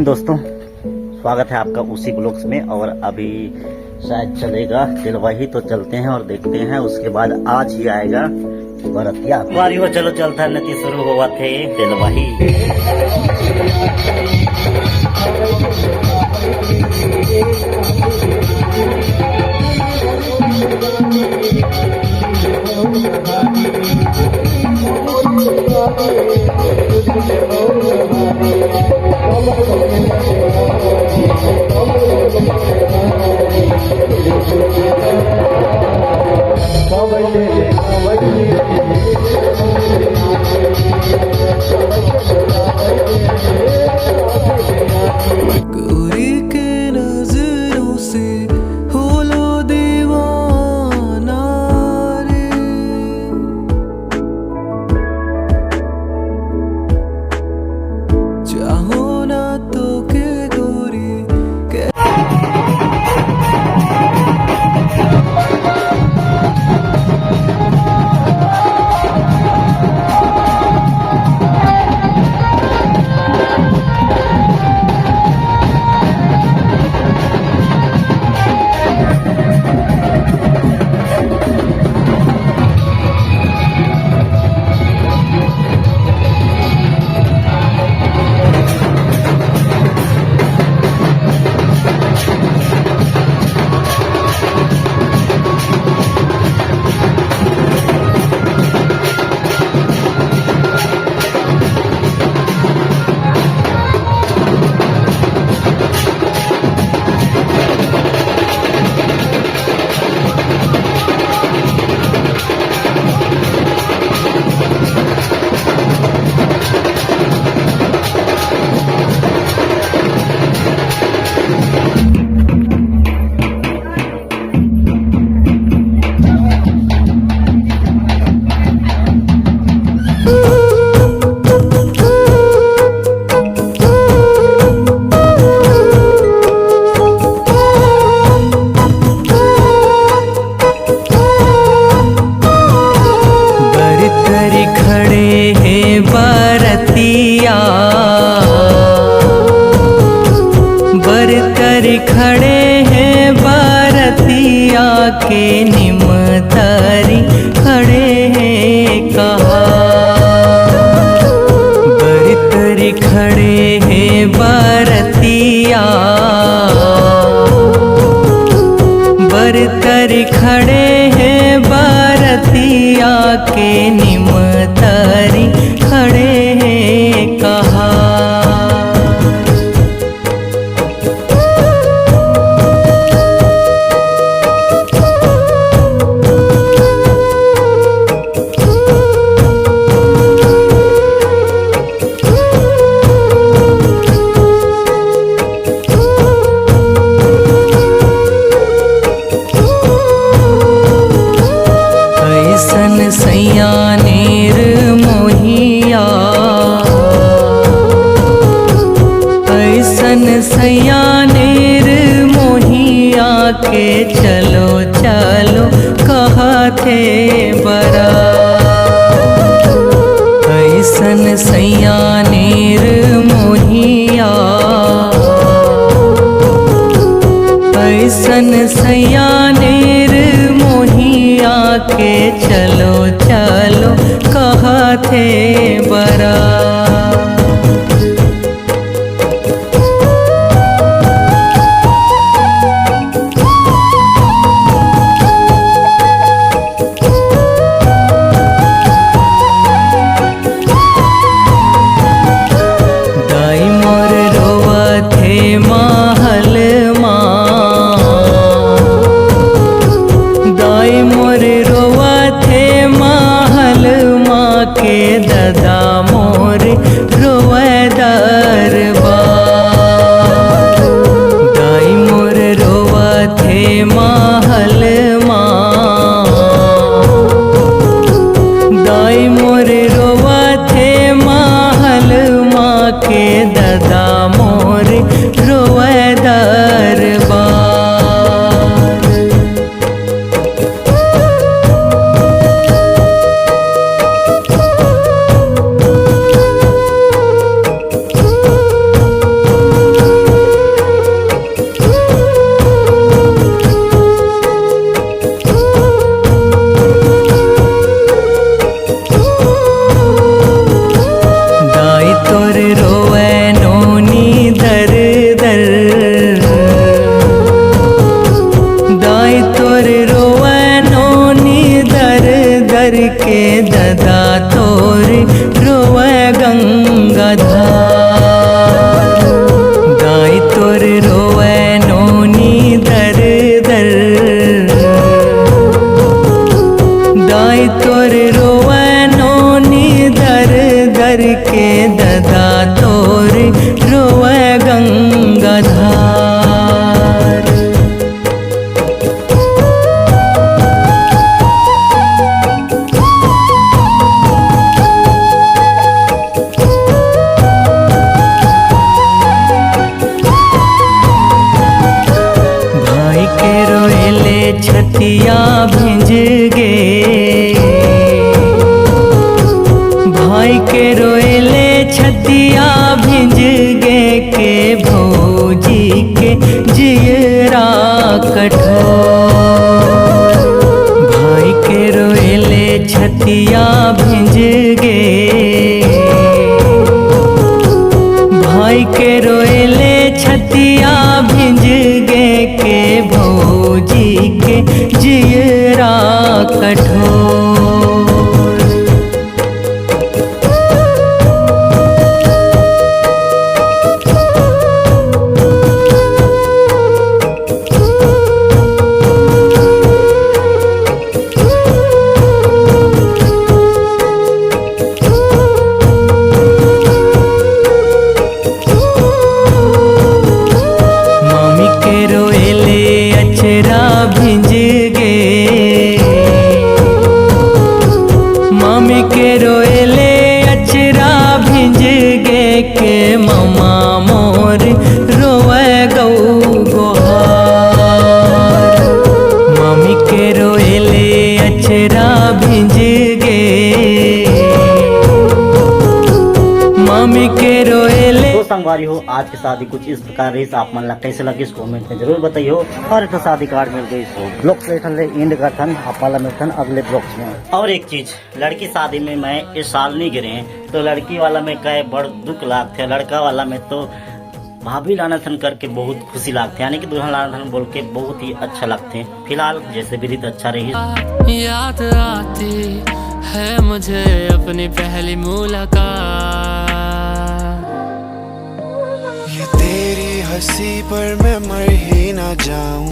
दिन दोस्तों, स्वागत है आपका उसी ब्लॉग्स में। और अभी शायद चलेगा दिलवाही, तो चलते हैं और देखते हैं। उसके बाद आज ही आएगा बरतिया वारी हो। चलो चलता नती शुरू हुआ थे दिलवाही। खड़े हैं बरतिया के निमतारी खड़े हैं कहा। बरतरी खड़े हैं बरतिया, बरतरी खड़े हैं बरतिया के निमतारी खड़े हैं कहा। सैयानेर मोहिया, ऐसन सैयानेर मोहिया के चलो चलो कहा थे बरा। ऐसन सैयानेर मोहिया, ऐसन सैयानेर मोहिया के चलो चलो कहा थे बरा। दाई मोर रोवा थे महल माँ, दाई मोर रोवा थे महल माँ के दादा मोर के ददा तोर रोवे गंगाधार। दाई तोर रोवे नोनी दर दर, दाई तोर रोवे नोनी दर दर के ददा तोर रोवे गंगाधार। भाई के रोएले छतिया भिंज गे, भाई के रोएले छतिया भिंज गे के भौजी के जियरा कठोर। भाई के रोएले छतिया भिंज गे, भाई के रोएले छतिया भिंज गे के भौजी के जियरा कठोर। मामी के रोएले अचरा भिंज गे, मामी के रोएले अचरा भिंज गे के ममा मोर रोवे गौ गोहार। मामी के रोएले अचरा भिंज गे, मामी के रोएले। तो संगवारी हो, आज की शादी कुछ इस प्रकार रही। आप मन ला कैसे लगी कमेंट में जरूर बताइयो। और तो शादी कार्ड मिल गई सो ब्लॉग से एंड का थन हपाला में थन अगले ब्लॉग में। और एक चीज, लड़की शादी में मैं इस साल नहीं गिरे हैं, तो लड़की वाला में कहे बड़ दुख लागते, लड़का वाला में तो भाभी लाना थन करके बहुत खुशी लागते, यानी कि दुल्हन लाना थन बोल के बहुत ही अच्छा लगते हैं। फिलहाल जैसे भी रीत अच्छा रही। याद आती है मुझे अपनी पहली मुलाकात, ये तेरी हंसी पर मैं मर ही ना जाऊं।